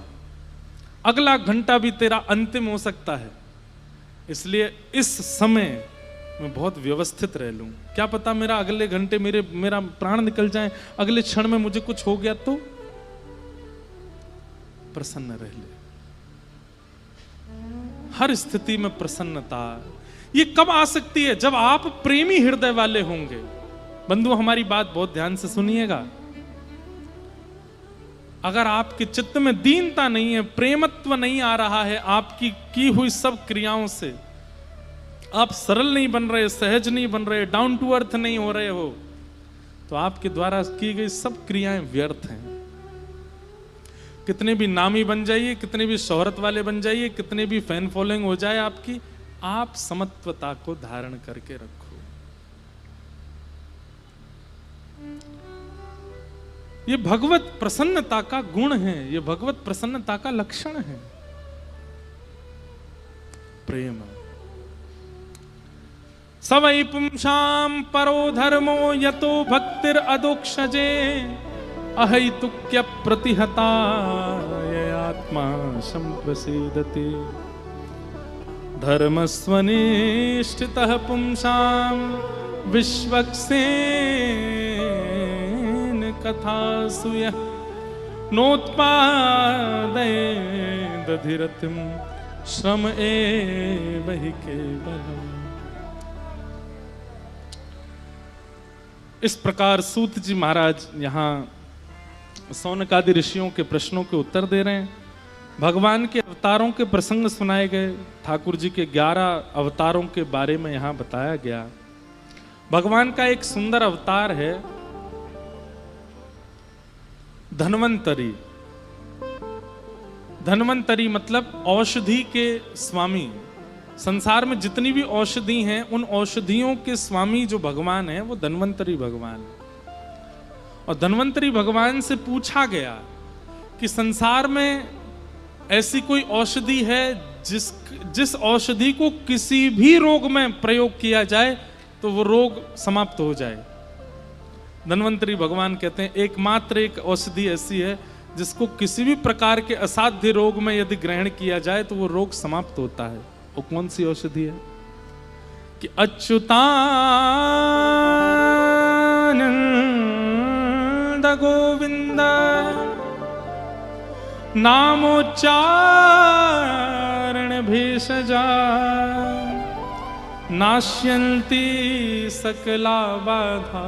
अगला घंटा भी तेरा अंतिम हो सकता है, इसलिए इस समय मैं बहुत व्यवस्थित रह लूं। क्या पता मेरा अगले घंटे मेरा प्राण निकल जाए, अगले क्षण में मुझे कुछ हो गया तो प्रसन्न रह ले। हर स्थिति में प्रसन्नता ये कब आ सकती है? जब आप प्रेमी हृदय वाले होंगे। बंधु हमारी बात बहुत ध्यान से सुनिएगा, अगर आपके चित्त में दीनता नहीं है, प्रेमत्व नहीं आ रहा है, आपकी की हुई सब क्रियाओं से आप सरल नहीं बन रहे, सहज नहीं बन रहे, डाउन टू अर्थ नहीं हो रहे हो, तो आपके द्वारा की गई सब क्रियाएं व्यर्थ हैं। कितने भी नामी बन जाइए, कितने भी शोहरत वाले बन जाइए, कितने भी फैन फॉलोइंग हो जाए आपकी, आप समत्वता को धारण करके रखो। ये भगवत प्रसन्नता का गुण है, ये भगवत प्रसन्नता का लक्षण है, प्रेम। सवै पुंसां परो धर्मो यतो भक्तिर अदोक्षजे अहैतुक्य प्रतिहता आत्मा संप्रसीदते धर्मस्वनिष्ठितः पुंसां विश्वक्सेन कथासु यः नोत्पादयेदधिरतिं श्रम एव हि केवलम्। इस प्रकार सूत जी महाराज यहाँ सौनकादि ऋषियों के प्रश्नों के उत्तर दे रहे हैं। भगवान के अवतारों के प्रसंग सुनाए गए, ठाकुर जी के 11 अवतारों के बारे में यहाँ बताया गया। भगवान का एक सुंदर अवतार है धन्वंतरी। धन्वंतरी मतलब औषधि के स्वामी। संसार में जितनी भी औषधि हैं, उन औषधियों के स्वामी जो भगवान है वो धन्वंतरी भगवान है। और धन्वंतरी भगवान से पूछा गया कि संसार में ऐसी कोई औषधि है जिस औषधि को किसी भी रोग में प्रयोग किया जाए तो वो रोग समाप्त हो जाए। धन्वंतरी भगवान कहते हैं एकमात्र एक औषधि ऐसी है जिसको किसी भी प्रकार के असाध्य रोग में यदि ग्रहण किया जाए तो वो रोग समाप्त होता है। वो कौन सी औषधि है? कि अच्युतानंद गोविंद नामोच्चारण भेषजा नाश्यन्ति सकला बाधा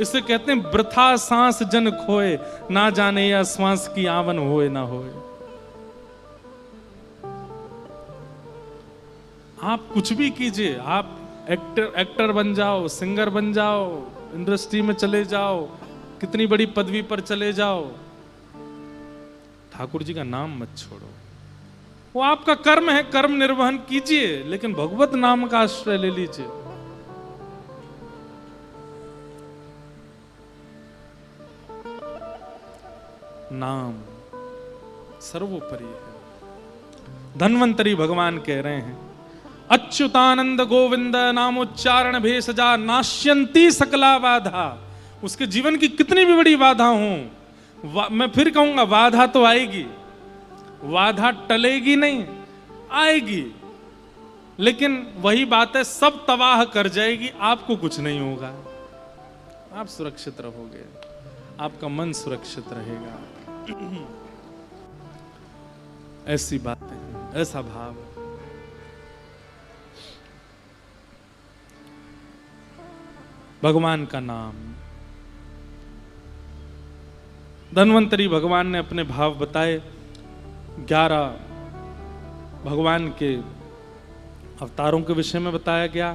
इसे कहते हैं वृथा सांस जन खोए, ना जाने या श्वास की आवन होए ना होए। आप कुछ भी कीजिए, आप एक्टर बन जाओ, सिंगर बन जाओ, इंडस्ट्री में चले जाओ, कितनी बड़ी पदवी पर चले जाओ, ठाकुर जी का नाम मत छोड़ो। वो आपका कर्म है, कर्म निर्वहन कीजिए, लेकिन भगवत नाम का आश्रय ले लीजिए। नाम सर्वोपरि है। धन्वंतरी भगवान कह रहे हैं, अच्युतानंद गोविंद नामोच्चारण भेषजा नाश्यंती सकला बाधा। उसके जीवन की कितनी भी बड़ी बाधा हो, मैं फिर कहूंगा बाधा तो आएगी, बाधा टलेगी नहीं, आएगी, लेकिन वही बात है, सब तबाह कर जाएगी, आपको कुछ नहीं होगा, आप सुरक्षित रहोगे, आपका मन सुरक्षित रहेगा। ऐसी बातें, ऐसा भाव। भगवान का नाम, धन्वंतरी भगवान ने अपने भाव बताए। 11 भगवान के अवतारों के विषय में बताया गया।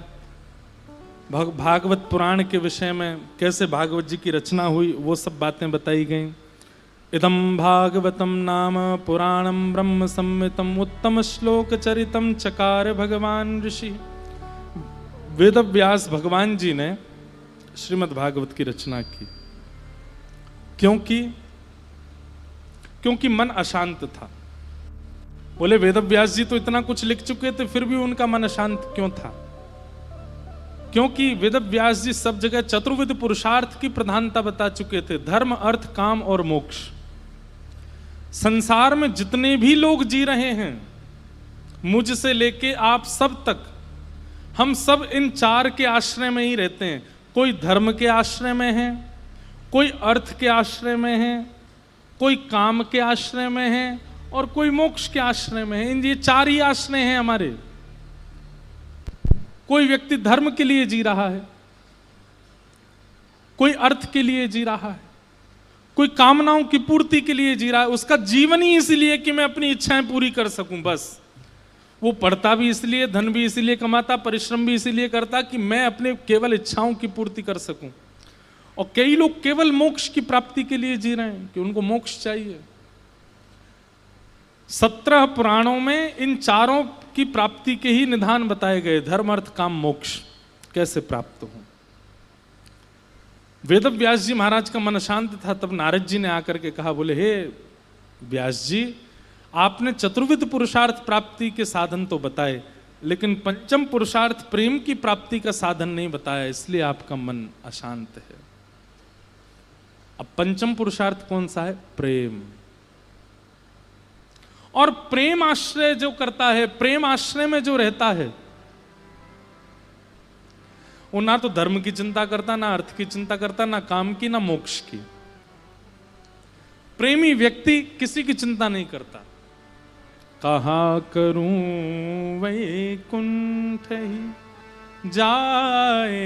भागवत पुराण के विषय में कैसे भागवत जी की रचना हुई, वो सब बातें बताई गई। इदम भागवतम नाम पुराणम ब्रह्म संहितम उत्तम श्लोक चरितम चकार भगवान ऋषि। वेद व्यास भगवान जी ने श्रीमद् भागवत की रचना की। क्योंकि मन अशांत था। बोले वेद व्यास जी तो इतना कुछ लिख चुके थे, फिर भी उनका मन अशांत क्यों था? क्योंकि वेद व्यास जी सब जगह चतुर्विध पुरुषार्थ की प्रधानता बता चुके थे, धर्म अर्थ काम और मोक्ष। संसार में जितने भी लोग जी रहे हैं, मुझसे लेके आप सब तक, हम सब इन 4 के आश्रय में ही रहते हैं। कोई धर्म के आश्रय में है, कोई अर्थ के आश्रय में है, कोई काम के आश्रय में है, और कोई मोक्ष के आश्रय में है। इन ये 4 ही आश्रय हैं हमारे। कोई व्यक्ति धर्म के लिए जी रहा है, कोई अर्थ के लिए जी रहा है, कोई कामनाओं की पूर्ति के लिए जी रहा है। उसका जीवन ही इसलिए कि मैं अपनी इच्छाएं पूरी कर सकूं, बस। वो पढ़ता भी इसलिए, धन भी इसलिए कमाता, परिश्रम भी इसलिए करता कि मैं अपने केवल इच्छाओं की पूर्ति कर सकूं। और कई लोग केवल मोक्ष की प्राप्ति के लिए जी रहे हैं कि उनको मोक्ष चाहिए। 17 पुराणों में इन 4 की प्राप्ति के ही निधान बताए गए, धर्म अर्थ काम मोक्ष कैसे प्राप्त हो। वेद व्यास जी महाराज का मन शांत था, तब नारद जी ने आकर के कहा, बोले हे व्यास जी, आपने चतुर्विध पुरुषार्थ प्राप्ति के साधन तो बताए, लेकिन पंचम पुरुषार्थ प्रेम की प्राप्ति का साधन नहीं बताया, इसलिए आपका मन अशांत है। अब पंचम पुरुषार्थ कौन सा है? प्रेम। और प्रेम आश्रय जो करता है, प्रेम आश्रय में जो रहता है, वो ना तो धर्म की चिंता करता, ना अर्थ की चिंता करता, ना काम की, ना मोक्ष की। प्रेमी व्यक्ति किसी की चिंता नहीं करता। कहा करूं वैकुंठ ही जाए,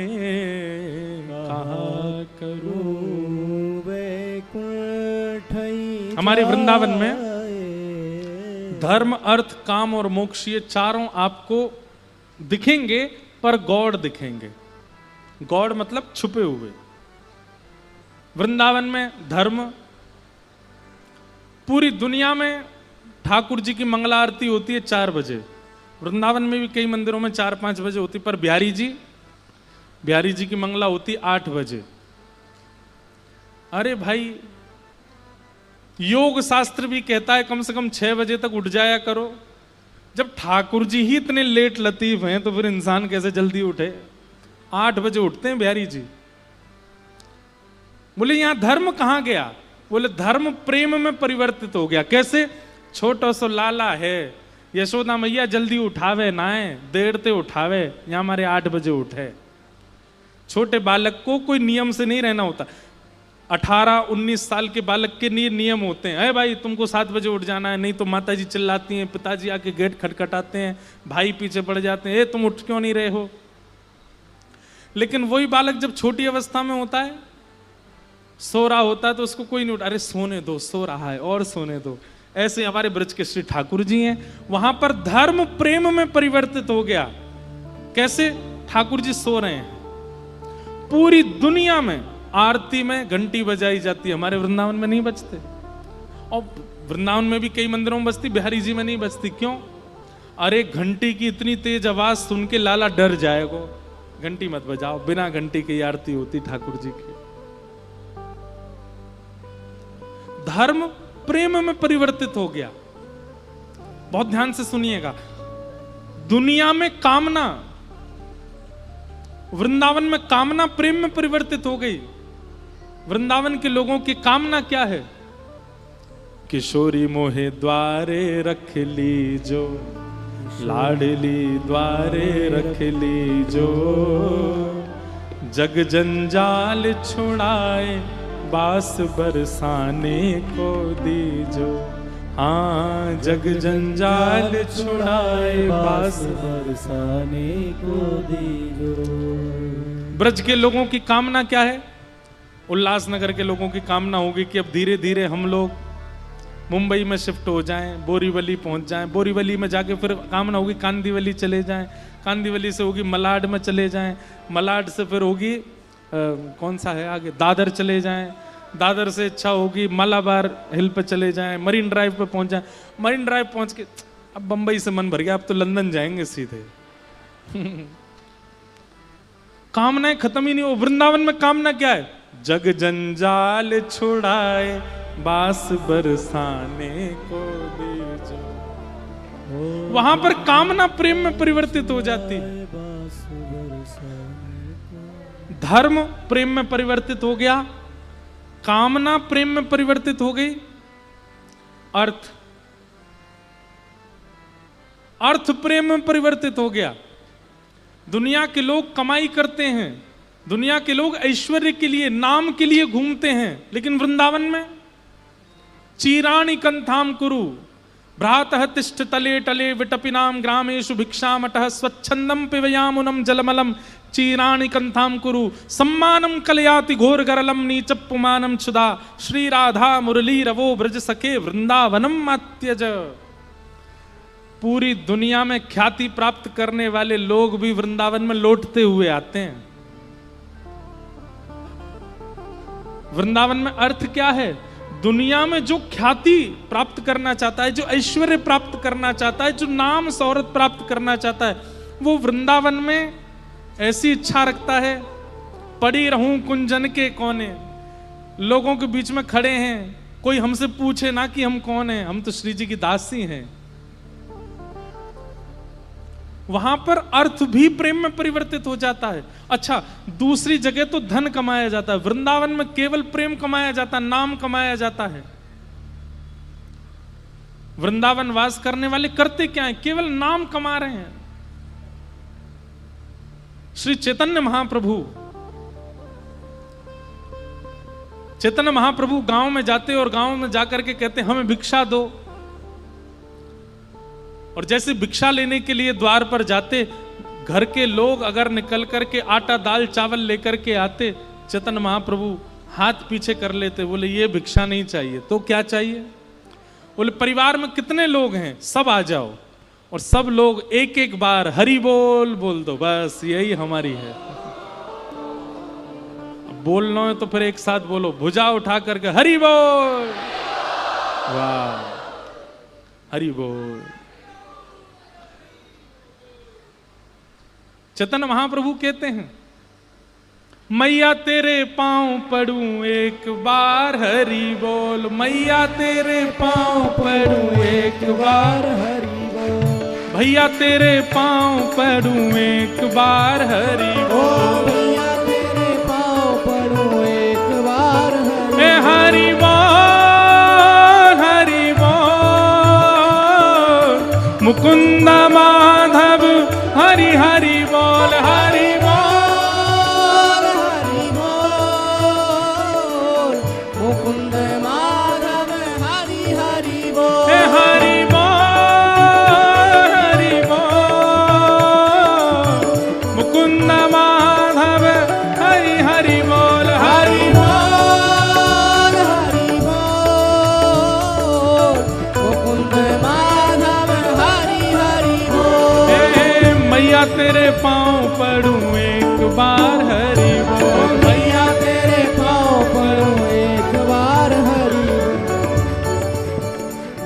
कहा करूं वैकुंठ ही। हमारे वृंदावन में धर्म अर्थ काम और मोक्ष, ये 4 आपको दिखेंगे, पर गॉड दिखेंगे। गॉड मतलब छुपे हुए। वृंदावन में धर्म, पूरी दुनिया में ठाकुर जी की मंगला आरती होती है 4 बजे। वृंदावन में भी कई मंदिरों में 4-5 बजे होती, पर बिहारी जी की मंगला होती 8 बजे। अरे भाई, योग शास्त्र भी कहता है कम से कम 6 बजे तक उठ जाया करो। जब ठाकुर जी ही इतने लेट लतीफ हैं, तो फिर इंसान कैसे जल्दी उठे? 8 बजे उठते हैं बिहारी जी। बोले यहां धर्म कहां गया? बोले धर्म प्रेम में परिवर्तित हो गया। कैसे? छोटा सो लाला है, यशोदा मैया जल्दी उठावे नाए, देर ते उठावे, यहां हमारे 8 बजे उठे। छोटे बालक को कोई नियम से नहीं रहना होता। 18-19 साल के बालक के लिए नियम होते हैं, अरे भाई तुमको 7 बजे उठ जाना है, नहीं तो माताजी चिल्लाती हैं, पिताजी आके गेट खटखटाते हैं, भाई पीछे पड़ जाते हैं, तुम उठ क्यों नहीं रहे हो? लेकिन वही बालक जब छोटी अवस्था में होता है, सो रहा होता तो उसको कोई नहीं उठा, अरे सोने दो, सो रहा है और सोने दो। ऐसे हमारे ब्रज के श्री ठाकुर जी हैं, वहां पर धर्म प्रेम में परिवर्तित हो गया। कैसे? ठाकुर जी सो रहे हैं, पूरी दुनिया में आरती में घंटी बजाई जाती है, हमारे वृंदावन में नहीं बजते। और वृंदावन में भी कई मंदिरों में बजती, बिहारी जी में नहीं बजती। क्यों? अरे घंटी की इतनी तेज आवाज सुन के लाला डर जाएगा, घंटी मत बजाओ, बिना घंटी की आरती होती ठाकुर जी की। धर्म प्रेम में परिवर्तित हो गया। बहुत ध्यान से सुनिएगा, दुनिया में कामना, वृंदावन में कामना प्रेम में परिवर्तित हो गई। वृंदावन के लोगों की कामना क्या है? किशोरी मोहे द्वारे रख ली जो, लाडली द्वारे रख ली जो, जग जंजाल छुड़ाए बास बरसाने को दीजो। हाँ, जग जंजाल छुड़ाए बास बरसाने को दीजो। ब्रज के लोगों की कामना क्या है? उल्लासनगर के लोगों की कामना होगी कि अब धीरे धीरे हम लोग मुंबई में शिफ्ट हो जाएं, बोरीवली पहुंच जाएं, बोरीवली में जाके फिर कामना होगी कांदीवली चले जाएं, कांदीवली से होगी मलाड में चले जाएं, मलाड से फिर होगी कौन सा है आगे, दादर चले जाएं, दादर से इच्छा होगी मालाबार हिल पे चले जाएं, मरीन ड्राइव पे पहुंच जाएं, मरीन ड्राइव पहुंच के अब बंबई से मन भर गया, अब तो लंदन जाएंगे सीधे। कामनाएं खत्म ही नहीं हो। वृंदावन में कामना क्या है? जग जंजाल छुड़ाए बास बरसाने को दीजो। वहां पर कामना प्रेम में परिवर्तित हो जाती। धर्म प्रेम में परिवर्तित हो गया, कामना प्रेम में परिवर्तित हो गई, अर्थ प्रेम में परिवर्तित हो गया। दुनिया के लोग कमाई करते हैं, दुनिया के लोग ऐश्वर्य के लिए, नाम के लिए घूमते हैं, लेकिन वृंदावन में चीराणि कंथाम कुरु भ्रातः तिष्ठ तले टले विटपिनाम ग्रामेषु भिक्षामटः स्वच्छंदम पिबयामुनम जलमलम चीराणि कंथाम कुरु सम्मानम कलयाति घोर गरलम नीचपुमानम क्षुदा श्री राधा मुरली रवो ब्रज सके वृंदावनम मात्यज। पूरी दुनिया में ख्याति प्राप्त करने वाले लोग भी वृंदावन में लौटते हुए आते हैं। वृंदावन में अर्थ क्या है? दुनिया में जो ख्याति प्राप्त करना चाहता है, जो ऐश्वर्य प्राप्त करना चाहता है, जो नाम शौहरत प्राप्त करना चाहता है, वो वृंदावन में ऐसी इच्छा रखता है, पड़ी रहूं कुंजन के कोने, लोगों के बीच में खड़े हैं, कोई हमसे पूछे ना कि हम कौन हैं, हम तो श्री जी की दासी हैं। वहां पर अर्थ भी प्रेम में परिवर्तित हो जाता है। अच्छा, दूसरी जगह तो धन कमाया जाता है, वृंदावन में केवल प्रेम कमाया जाता है, नाम कमाया जाता है। वृंदावन वास करने वाले करते क्या है? केवल नाम कमा रहे हैं। श्री चैतन्य महाप्रभु गांव में जाते और गांव में जाकर के कहते हमें भिक्षा दो, और जैसे भिक्षा लेने के लिए द्वार पर जाते, घर के लोग अगर निकल करके आटा दाल चावल लेकर के आते, चैतन्य महाप्रभु हाथ पीछे कर लेते, बोले ये भिक्षा नहीं चाहिए। तो क्या चाहिए? बोले परिवार में कितने लोग हैं, सब आ जाओ, और सब लोग एक एक बार हरि बोल बोल दो, बस यही हमारी है। अब बोलना है तो फिर एक साथ बोलो, भुजा उठा करके हरि बोल, वाह हरि बोल। चैतन्य महाप्रभु कहते हैं मैया तेरे पांव पड़ूं एक बार हरि बोल, मैया तेरे पांव पड़ूं एक बार हरि बोल, भैया तेरे पांव पड़ूं एक बार हरि बोल, भैया तेरे पाँव पड़ूं एक बार हरि बोल मुकुंद माधव हरि हरि बोल, हरि बोल हरि बोल मुकुंद माधव हरि हरि बोल, हरि बोल मुकुंद माधव हरि हरि बोल, हरि बोल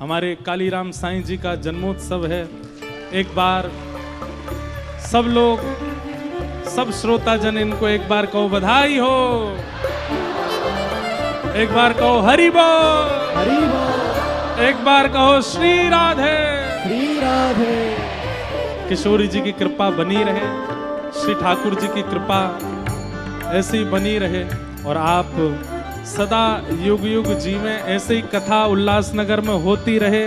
हमारे कालीराम साईं जी का जन्मोत्सव है। एक बार सब लोग, सब श्रोताजन इनको एक बार कहो बधाई हो, एक बार कहो हरि बोल, हरि बोल, एक बार कहो श्री राधे। श्री राधे। किशोरी जी की कृपा बनी रहे, श्री ठाकुर जी की कृपा ऐसी बनी रहे और आप सदा युग युग जीवें, ऐसे ही कथा उल्लासनगर में होती रहे,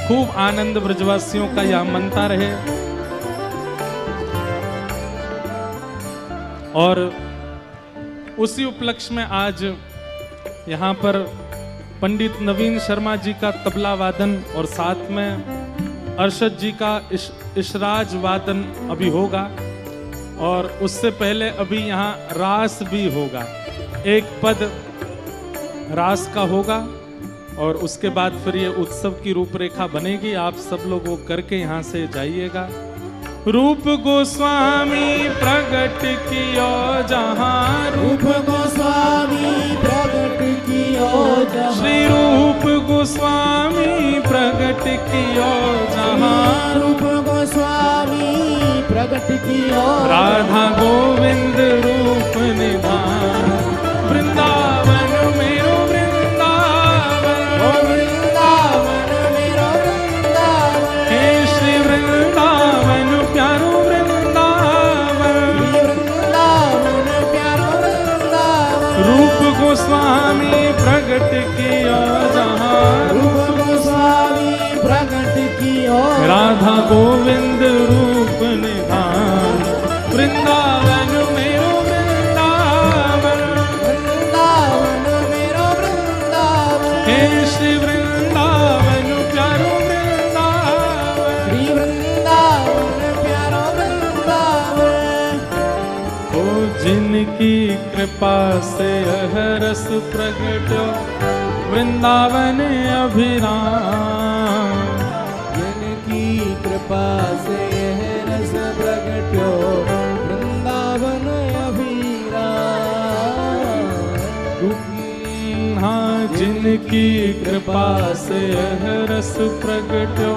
खूब आनंद ब्रजवासियों का यहाँ मनता रहे। और उसी उपलक्ष्य में आज यहाँ पर पंडित नवीन शर्मा जी का तबला वादन और साथ में अरशद जी का इशराज वादन अभी होगा और उससे पहले अभी यहाँ रास भी होगा। एक पद रास का होगा और उसके बाद फिर ये उत्सव की रूपरेखा बनेगी। आप सब लोग वो करके यहाँ से जाइएगा। रूप गोस्वामी प्रगट कियो जहाँ, रूप गोस्वामी प्रगट कियो जहाँ, श्री रूप गोस्वामी प्रगट कियो जहाँ, रूप गोस्वामी प्रगट कियो राधा गोविंद रूप निधान, वृंदावन मेरो वृंदावन, ओ वृंदावन मेरो वृंदावन, हे श्री वृंदावन प्यारो वृंदावन, श्री वृंदावन प्यारो वृंदावन, रूप गोस्वामी प्रगट किया जहाँ, रूप गोस्वामी प्रगट कियो राधा गोविंद रूप निधान, वृंदावन मेरो वृंदावन, वृंदावन मेरो वृंदावन, हे श्री वृंदावन प्यारो वृंदावन, श्री वृंदावन प्यारो वृंदावन। ओ जिनकी कृपा से यह रस प्रगटो वृंदावन अभिराम, जिनकी कृपा से यह रस प्रगट्यो वृंदावन अभिराम। हाँ जिनकी कृपा से यह रस प्रगटो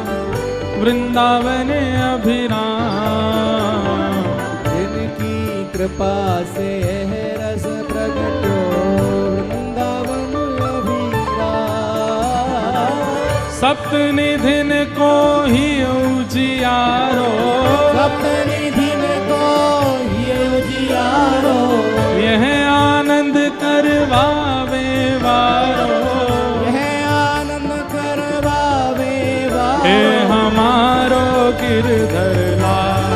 वृंदावन अभिराम, जिनकी कृपा से यह रस प्रगट्यो वृंदावन अभिराम। सप्तनिधिन को ही उजियारो, सप्तनिधिन को ये उजियारो, यह आनंद करवावे वारो, यह आनंद करवावे वारो, हे हमारो गिरधर लाल,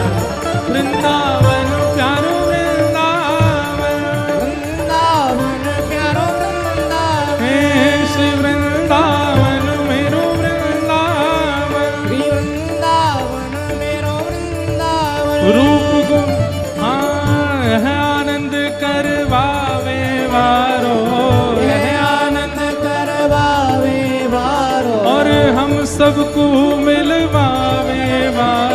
वृंदावन प्यारो वृंदावन, वृंदावन प्यारो वृंदावन, हे श्री वृंदावन मेरो वृंदावन, श्री वृंदावन मेरो वृंदावन। रूप को हाँ यह आनंद करवावे वारो, यह आनंद करवावे वारो, और हम सबको मिलवावे वारो,